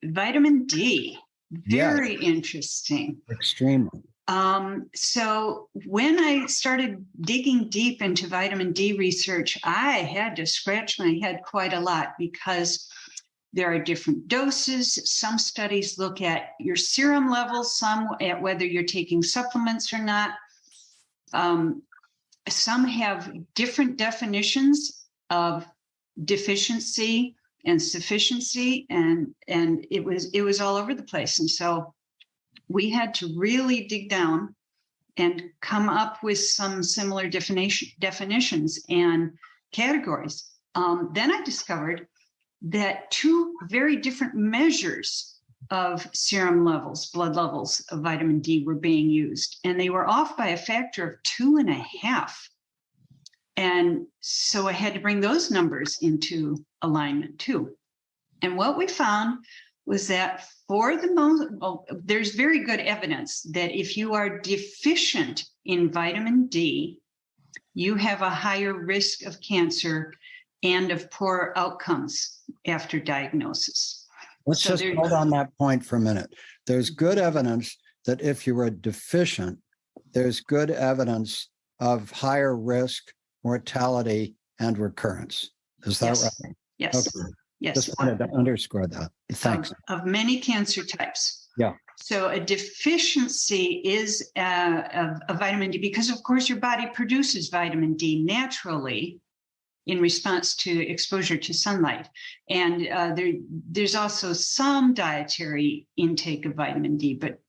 Vitamin D, very Yes. interesting. Extremely. So when I started digging deep into vitamin D research, I had to scratch my head quite a lot because there are different doses. Some studies look at your serum levels, some at whether you're taking supplements or not. Some have different definitions of deficiency and sufficiency, and it was all over the place. And so we had to really dig down and come up with some similar definitions and categories. Then I discovered that two very different measures of serum levels, blood levels of vitamin D were being used, and they were off by a factor of 2.5. And so I had to bring those numbers into alignment too. And what we found was that for the most, there's very good evidence that if you are deficient in vitamin D, you have a higher risk of cancer and of poor outcomes after diagnosis. Let's just hold on that point for a minute. There's good evidence that if you are deficient, there's good evidence of higher risk, mortality, and recurrence. Is that right? Yes. Okay. Yes. Just wanted to underscore that. Thanks. Of many cancer types. Yeah. So a deficiency is of vitamin D, because of course your body produces vitamin D naturally in response to exposure to sunlight. And there's also some dietary intake of vitamin D, but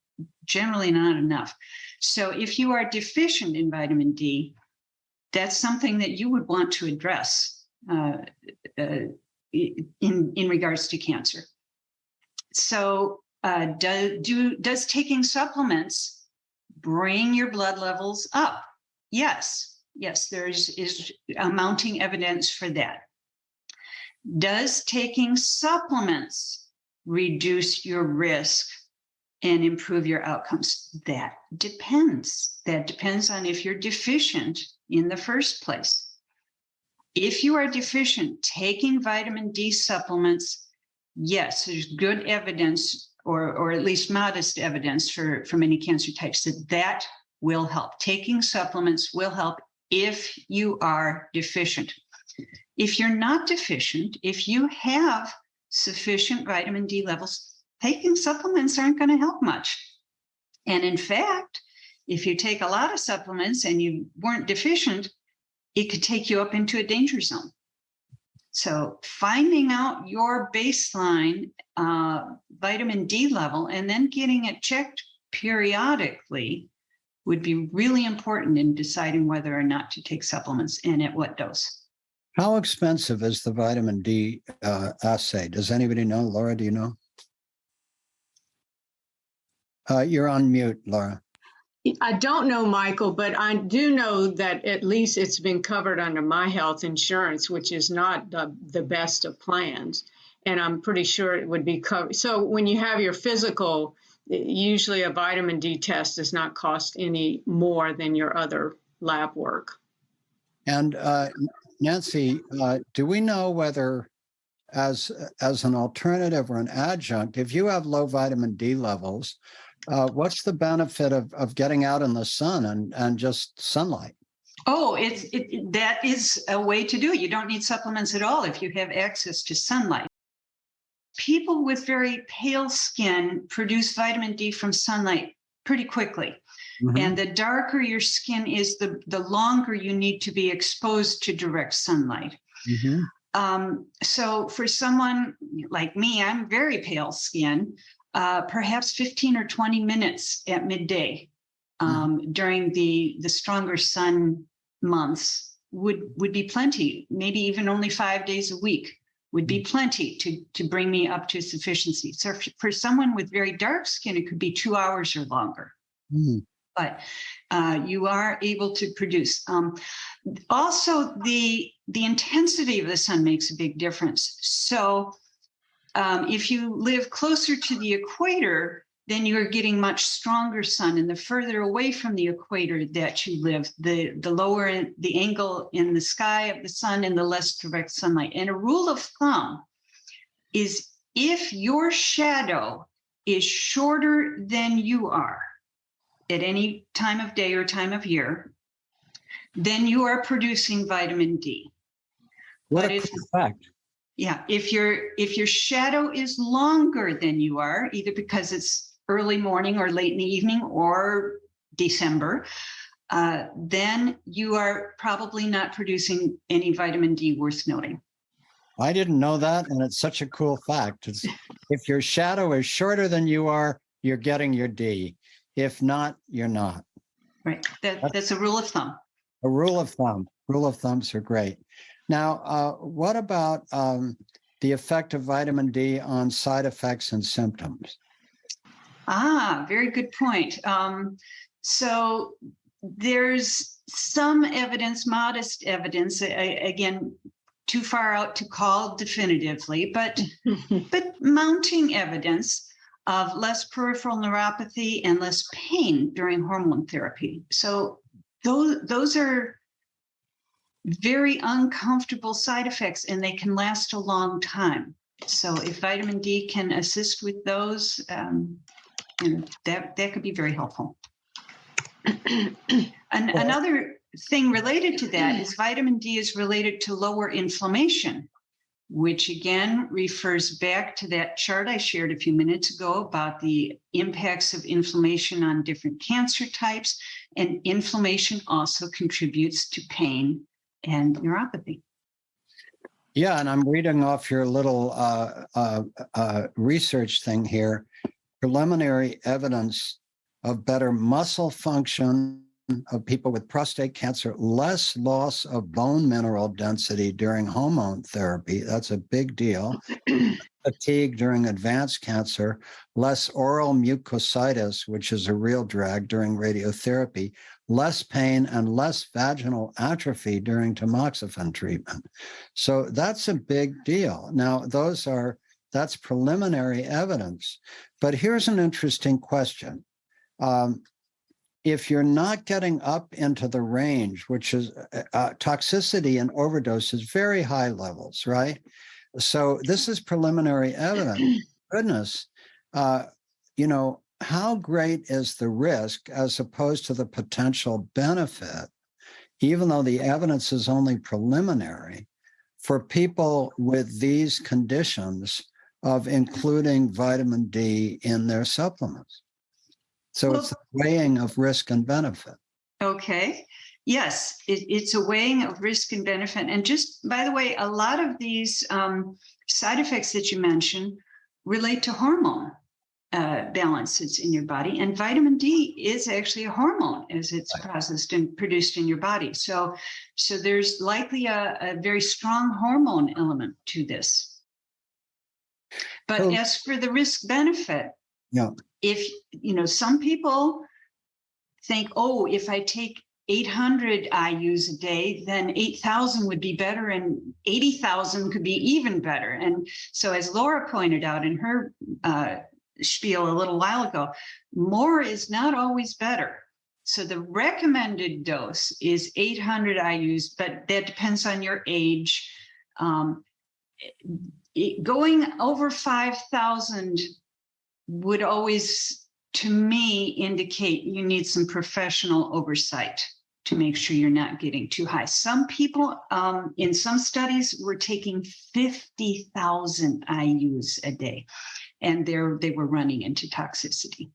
generally not enough. So if you are deficient in vitamin D, that's something that you would want to address in regards to cancer. So does taking supplements bring your blood levels up? Yes, there is mounting evidence for that. Does taking supplements reduce your risk and improve your outcomes? That depends. That depends on if you're deficient in the first place. If you are deficient, taking vitamin D supplements, yes, there's good evidence, or at least modest evidence for many cancer types that will help. Taking supplements will help if you are deficient. If you're not deficient, if you have sufficient vitamin D levels, taking supplements aren't going to help much. And in fact, if you take a lot of supplements and you weren't deficient, it could take you up into a danger zone. So finding out your baseline vitamin D level and then getting it checked periodically would be really important in deciding whether or not to take supplements and at what dose. How expensive is the vitamin D assay? Does anybody know? Laura, do you know? You're on mute, Laura. I don't know, Michael, but I do know that at least it's been covered under my health insurance, which is not the best of plans. And I'm pretty sure it would be covered. So when you have your physical, usually a vitamin D test does not cost any more than your other lab work. And Nancy, do we know whether as an alternative or an adjunct, if you have low vitamin D levels, what's the benefit of getting out in the sun and just sunlight? Oh, that is a way to do it. You don't need supplements at all if you have access to sunlight. People with very pale skin produce vitamin D from sunlight pretty quickly. Mm-hmm. And the darker your skin is, the longer you need to be exposed to direct sunlight. Mm-hmm. So for someone like me, I'm very pale skin. Perhaps 15 or 20 minutes at midday during the stronger sun months would be plenty. Maybe even only 5 days a week would be plenty to bring me up to sufficiency. So for someone with very dark skin, it could be 2 hours or longer. But you are able to produce. Also, the intensity of the sun makes a big difference. So if you live closer to the equator, then you're getting much stronger sun. And the further away from the equator that you live, the lower the angle in the sky of the sun and the less direct sunlight. And a rule of thumb is if your shadow is shorter than you are at any time of day or time of year, then you are producing vitamin D. What But a cool fact. yeah, if your shadow is longer than you are, either because it's early morning or late in the evening or December, then you are probably not producing any vitamin D worth noting. I didn't know that, and it's such a cool fact. If your shadow is shorter than you are, you're getting your D. If not, you're not. Right. That's a rule of thumb. A rule of thumb. Rule of thumbs are great. Now, what about the effect of vitamin D on side effects and symptoms? Very good point. So there's some evidence, modest evidence, again, too far out to call definitively, but mounting evidence of less peripheral neuropathy and less pain during hormone therapy. So those are very uncomfortable side effects, and they can last a long time. So if vitamin D can assist with those, that could be very helpful. Another thing related to that is vitamin D is related to lower inflammation, which again refers back to that chart I shared a few minutes ago about the impacts of inflammation on different cancer types. And inflammation also contributes to pain and neuropathy. Yeah, and I'm reading off your little research thing here. Preliminary evidence of better muscle function of people with prostate cancer, less loss of bone mineral density during hormone therapy. That's a big deal. Fatigue during advanced cancer, less oral mucositis, which is a real drag during radiotherapy, less pain and less vaginal atrophy during tamoxifen treatment. So that's a big deal. Now, that's preliminary evidence. But here's an interesting question. If you're not getting up into the range, which is toxicity and overdose is very high levels, right? So this is preliminary evidence. Goodness, how great is the risk as opposed to the potential benefit, even though the evidence is only preliminary, for people with these conditions of including vitamin D in their supplements? So it's a weighing of risk and benefit. Okay. Yes, it's a weighing of risk and benefit. And just by the way, a lot of these side effects that you mentioned relate to hormone balances in your body. And vitamin D is actually a hormone as it's processed and produced in your body. So there's likely a very strong hormone element to this. But as for the risk benefit, if, some people think, if I take 800 IUs a day, then 8,000 would be better and 80,000 could be even better. And so as Laura pointed out in her spiel a little while ago, more is not always better. So the recommended dose is 800 IUs, but that depends on your age. Going over 5,000 would always, to me, indicate you need some professional oversight to make sure you're not getting too high. Some people in some studies were taking 50,000 IUs a day, and they were running into toxicity.